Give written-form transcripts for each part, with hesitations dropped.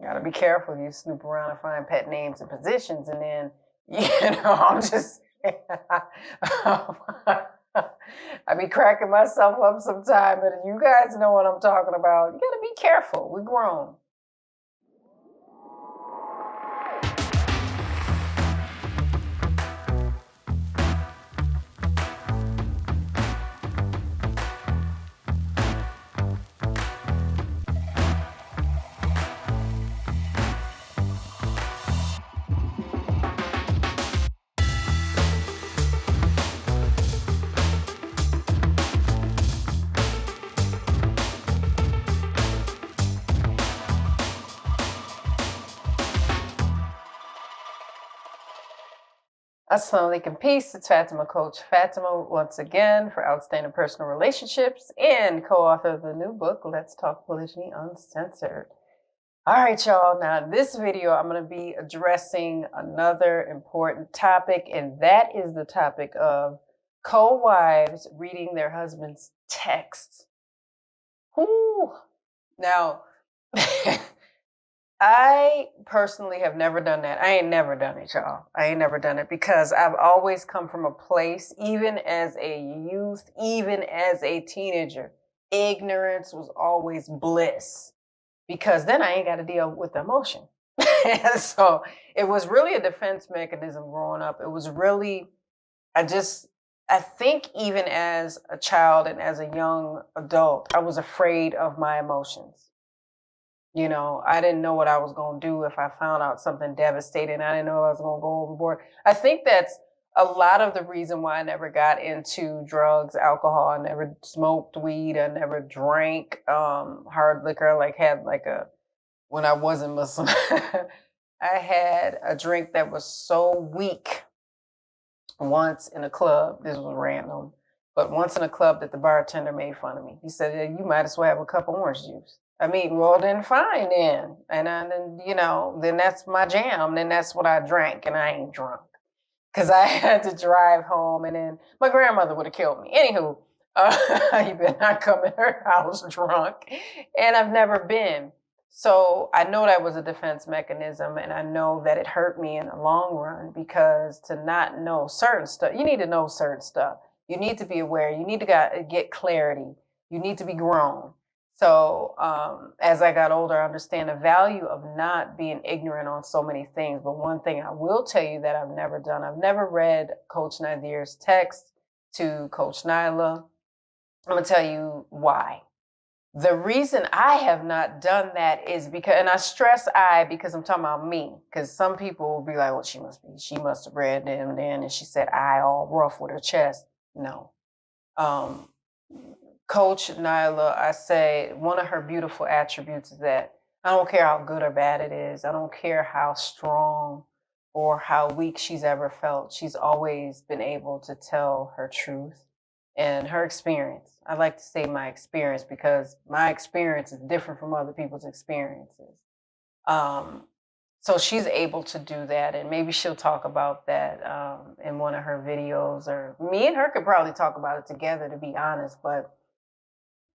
You gotta be careful. You snoop around and find pet names and positions, and then I'm just. I be cracking myself up sometime, but you guys know what I'm talking about. You gotta be careful. We're grown. Assalamu alaikum, peace. It's Fatimah, Coach Fatimah, once again for Outstanding Personal Relationships and co-author of the new book, Let's Talk Polygyny Uncensored. All right, y'all. Now, in this video, I'm going to be addressing another important topic, and that is the topic of co-wives reading their husband's texts. Whew. Now, I personally have never done that. I ain't never done it, y'all. I ain't never done it because I've always come from a place, even as a youth, even as a teenager, ignorance was always bliss because then I ain't got to deal with the emotion. So it was really a defense mechanism growing up. It was really, I think even as a child and as a young adult, I was afraid of my emotions. I didn't know what I was going to do if I found out something devastating. I didn't know I was going to go overboard. I think that's a lot of the reason why I never got into drugs, alcohol. I never smoked weed. I never drank hard liquor. When I wasn't Muslim, I had a drink that was so weak once in a club. This was random, but once in a club that the bartender made fun of me. He said, "Yeah, you might as well have a cup of orange juice." I mean, well, then fine then. Then that's my jam. Then that's what I drank, and I ain't drunk because I had to drive home, and then my grandmother would have killed me. Anywho, you better not come in her house drunk, and I've never been. So I know that was a defense mechanism, and I know that it hurt me in the long run because to not know certain stuff, you need to know certain stuff. You need to be aware. You need to get clarity. You need to be grown. So as I got older, I understand the value of not being ignorant on so many things. But one thing I will tell you that I've never done, I've never read Coach Nazir's text to Coach Nyla. I'm going to tell you why. The reason I have not done that is because, and I stress I because I'm talking about me, because some people will be like, well, she must have read them then, and she said I all rough with her chest. No. Coach Nyla, I say one of her beautiful attributes is that I don't care how good or bad it is. I don't care how strong or how weak she's ever felt. She's always been able to tell her truth and her experience. I like to say my experience because my experience is different from other people's experiences. So she's able to do that, and maybe she'll talk about that in one of her videos, or me and her could probably talk about it together, to be honest. But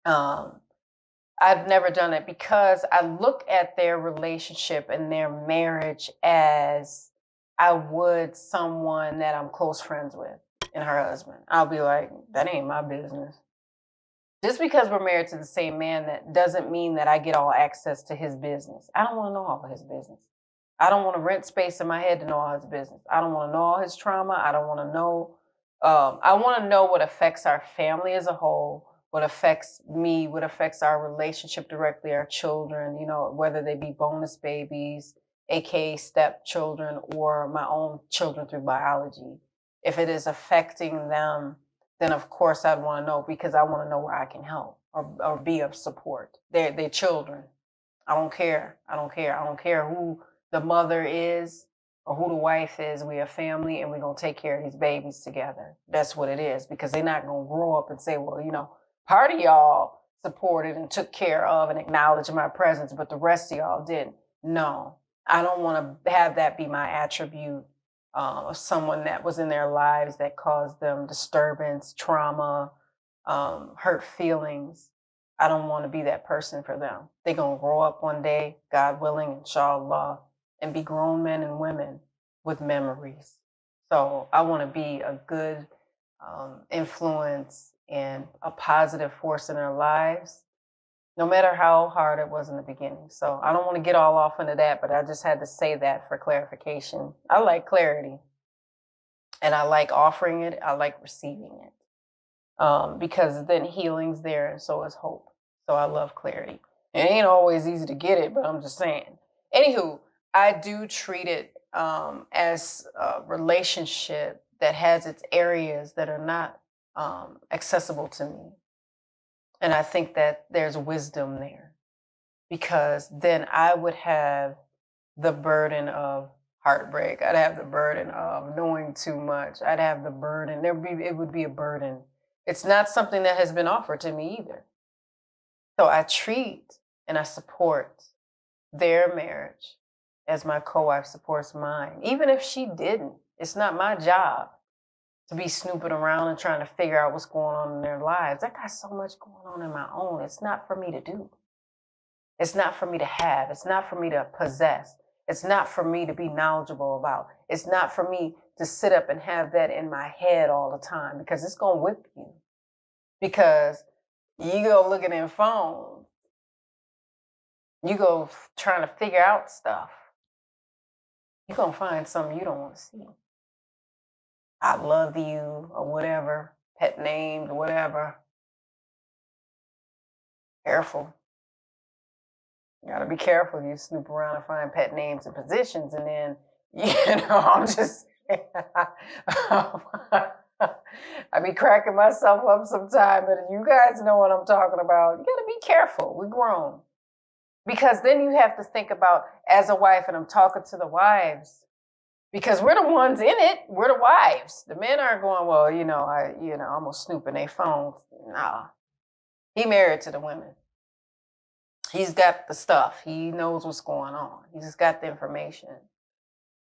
I've never done it because I look at their relationship and their marriage as I would someone that I'm close friends with and her husband. I'll be like, that ain't my business. Just because we're married to the same man, that doesn't mean that I get all access to his business. I don't want to know all of his business. I don't want to rent space in my head to know all his business. I don't want to know all his trauma. I don't want to know. I want to know what affects our family as a whole, what affects me, what affects our relationship directly, our children, whether they be bonus babies, aka stepchildren, or my own children through biology. If it is affecting them, then of course I'd want to know because I want to know where I can help or be of support. They're children. I don't care. I don't care. I don't care who the mother is or who the wife is. We are family and we're going to take care of these babies together. That's what it is, because they're not going to grow up and say, well, part of y'all supported and took care of and acknowledged my presence, but the rest of y'all didn't. No, I don't want to have that be my attribute of someone that was in their lives that caused them disturbance, trauma, hurt feelings. I don't want to be that person for them. They're going to grow up one day, God willing, inshallah, and be grown men and women with memories. So I want to be a good influence and a positive force in their lives, no matter how hard it was in the beginning. So I don't want to get all off into that, but I just had to say that for clarification. I like clarity, and I like offering it. I like receiving it. Because then healing's there and so is hope. So I love clarity. It ain't always easy to get it, but I'm just saying. Anywho, I do treat it as a relationship that has its areas that are not accessible to me. And I think that there's wisdom there, because then I would have the burden of heartbreak. I'd have the burden of knowing too much. I'd have the burden. It would be a burden. It's not something that has been offered to me either. So I treat and I support their marriage as my co-wife supports mine. Even if she didn't, it's not my job to be snooping around and trying to figure out what's going on in their lives. I got so much going on in my own. It's not for me to do. It's not for me to have. It's not for me to possess. It's not for me to be knowledgeable about. It's not for me to sit up and have that in my head all the time, because it's going to whip you. Because you go looking in phones, you go trying to figure out stuff, you're going to find something you don't want to see. I love you or whatever, pet names or whatever. Careful. You got to be careful. You snoop around and find pet names and positions, and then, I'm just, I be cracking myself up sometimes, but you guys know what I'm talking about. You got to be careful. We're grown. Because then you have to think about, as a wife, and I'm talking to the wives, because we're the ones in it. We're the wives. The men aren't going, well, I'm gonna snoop in their phones. Nah, he married to the women. He's got the stuff. He knows what's going on. He's just got the information.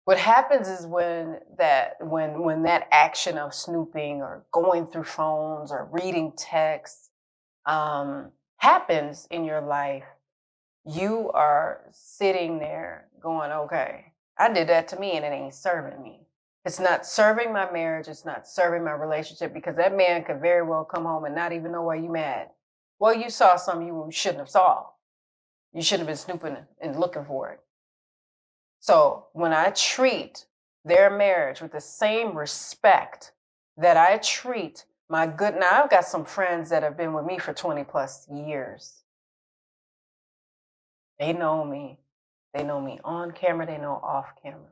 What happens is when that action of snooping or going through phones or reading texts happens in your life, you are sitting there going, okay, I did that to me and it ain't serving me. It's not serving my marriage. It's not serving my relationship, because that man could very well come home and not even know why you mad. Well, you saw something you shouldn't have saw. You shouldn't have been snooping and looking for it. So when I treat their marriage with the same respect that I treat now I've got some friends that have been with me for 20 plus years. They know me. They know me on camera. They know off camera.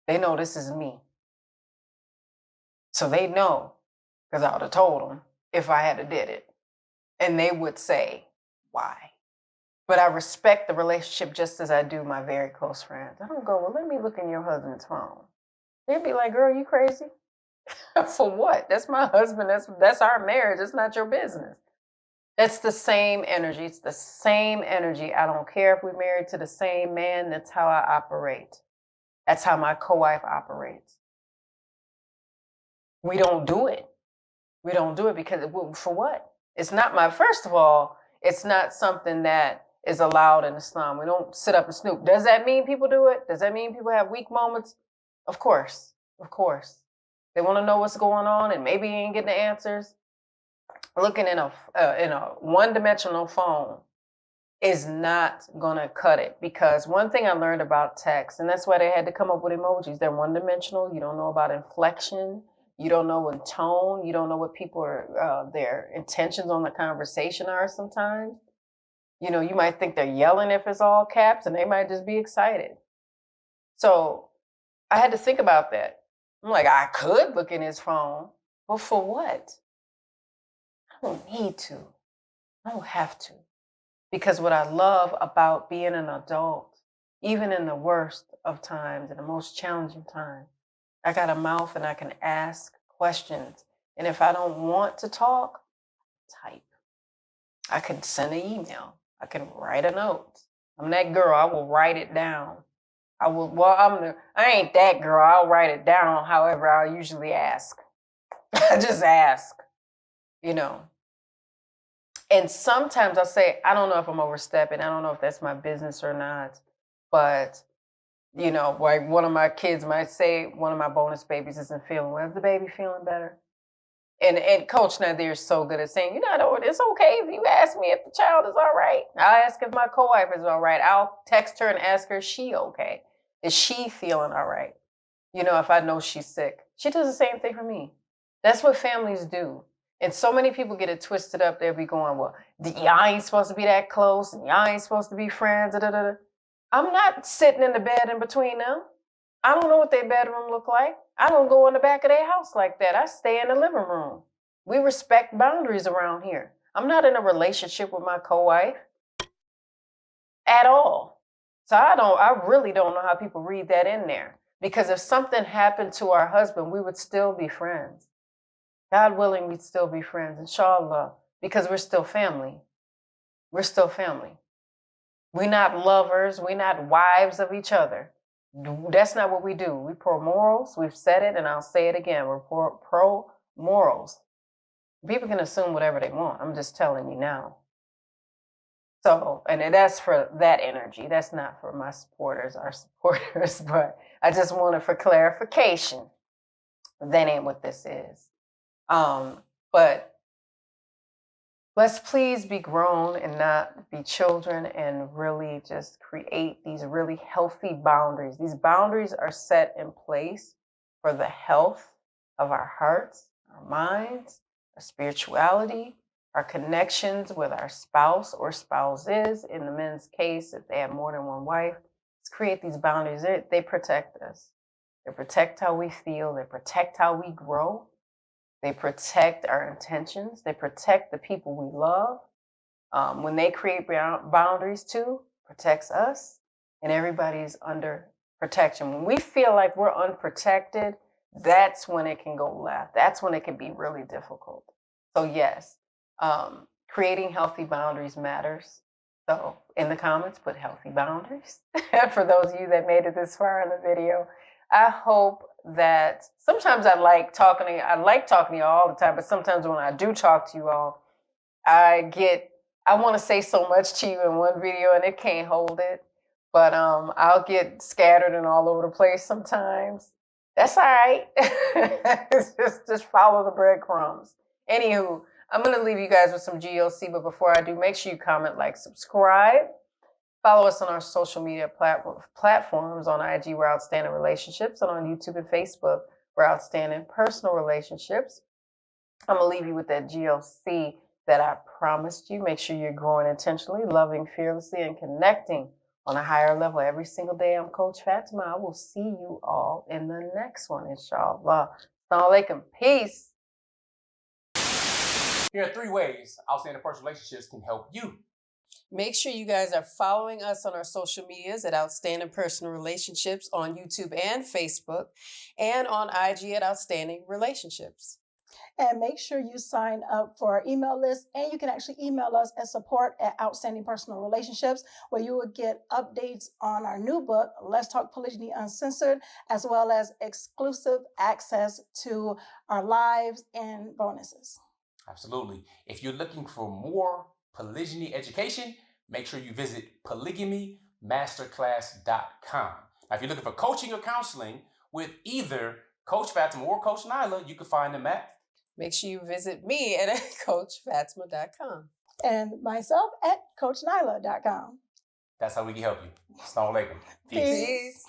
They know this is me. So they know, because I would have told them if I had did it. And they would say, why? But I respect the relationship just as I do my very close friends. I don't go, well, let me look in your husband's phone. They'd be like, girl, you crazy? For what? That's my husband. That's our marriage. It's not your business. That's the same energy. It's the same energy. I don't care if we're married to the same man. That's how I operate. That's how my co-wife operates. We don't do it. We don't do it because, for what? It's not first of all, it's not something that is allowed in Islam. We don't sit up and snoop. Does that mean people do it? Does that mean people have weak moments? Of course. Of course. They want to know what's going on and maybe ain't getting the answers. Looking in a one-dimensional phone is not going to cut it, because one thing I learned about text, and that's why they had to come up with emojis. They're one-dimensional. You don't know about inflection. You don't know what tone. You don't know what people are, their intentions on the conversation are sometimes. You might think they're yelling if it's all caps, and they might just be excited. So I had to think about that. I'm like, I could look in his phone, but for what? I don't need to. I don't have to. Because what I love about being an adult, even in the worst of times and the most challenging times, I got a mouth and I can ask questions. And if I don't want to talk, type. I can send an email. I can write a note. I'm that girl. I will write it down. I ain't that girl. I'll write it down. However, I'll usually ask. I just ask, And sometimes I say, I don't know if I'm overstepping. I don't know if that's my business or not. But, you know, like one of my kids might say, one of my bonus babies isn't feeling well. Is the baby feeling better? And Coach Nazir is so good at saying, you know, it's okay if you ask me if the child is all right. I'll ask if my co-wife is all right. I'll text her and ask her, is she okay? Is she feeling all right? You know, if I know she's sick. She does the same thing for me. That's what families do. And so many people get it twisted up. They'll be going, well, y'all ain't supposed to be that close, and y'all ain't supposed to be friends. Da, da, da. I'm not sitting in the bed in between them. I don't know what their bedroom look like. I don't go in the back of their house like that. I stay in the living room. We respect boundaries around here. I'm not in a relationship with my co-wife at all. So I really don't know how people read that in there. Because if something happened to our husband, we would still be friends. God willing, we'd still be friends, inshallah, because we're still family. We're still family. We're not lovers. We're not wives of each other. That's not what we do. We pro morals. We've said it, and I'll say it again. We're pro morals. People can assume whatever they want. I'm just telling you now. So, and that's for that energy. That's not for my supporters, our supporters, but I just wanted for clarification. That ain't what this is. But let's please be grown and not be children and really just create these really healthy boundaries. These boundaries are set in place for the health of our hearts, our minds, our spirituality, our connections with our spouse or spouses. In the men's case, if they have more than one wife, let's create these boundaries. They protect us. They protect how we feel. They protect how we grow. They protect our intentions. They protect the people we love. When they create boundaries too, protects us, and everybody's under protection. When we feel like we're unprotected, that's when it can go left. That's when it can be really difficult. So yes, creating healthy boundaries matters. So in the comments, put healthy boundaries. For those of you that made it this far in the video, I hope that sometimes I like talking to you all the time, but sometimes when I do talk to you all, I want to say so much to you in one video and it can't hold it. But I'll get scattered and all over the place sometimes. That's all right. just follow the breadcrumbs. Anywho, I'm going to leave you guys with some GLC, but before I do, make sure you comment, like, subscribe. Follow us on our social media platforms. On IG, we're Outstanding Relationships, and on YouTube and Facebook, we're Outstanding Personal Relationships. I'm going to leave you with that GLC that I promised you. Make sure you're growing intentionally, loving fearlessly, and connecting on a higher level every single day. I'm Coach Fatimah. I will see you all in the next one, inshallah. Assalamu alaikum. Peace. Here are 3 ways Outstanding Personal Relationships can help you. Make sure you guys are following us on our social medias at Outstanding Personal Relationships on YouTube and Facebook, and on IG at Outstanding Relationships. And make sure you sign up for our email list. And you can actually email us at support@Outstanding Personal Relationships, where you will get updates on our new book, Let's Talk Polygyny Uncensored, as well as exclusive access to our lives and bonuses. Absolutely. If you're looking for more polygyny education, make sure you visit polygamymasterclass.com. Now, if you're looking for coaching or counseling with either Coach Fatimah or Coach Nyla, you can find them at. Make sure you visit me at CoachFatimah.com. And myself at CoachNyla.com. That's how we can help you. Assalamu alaikum. Peace.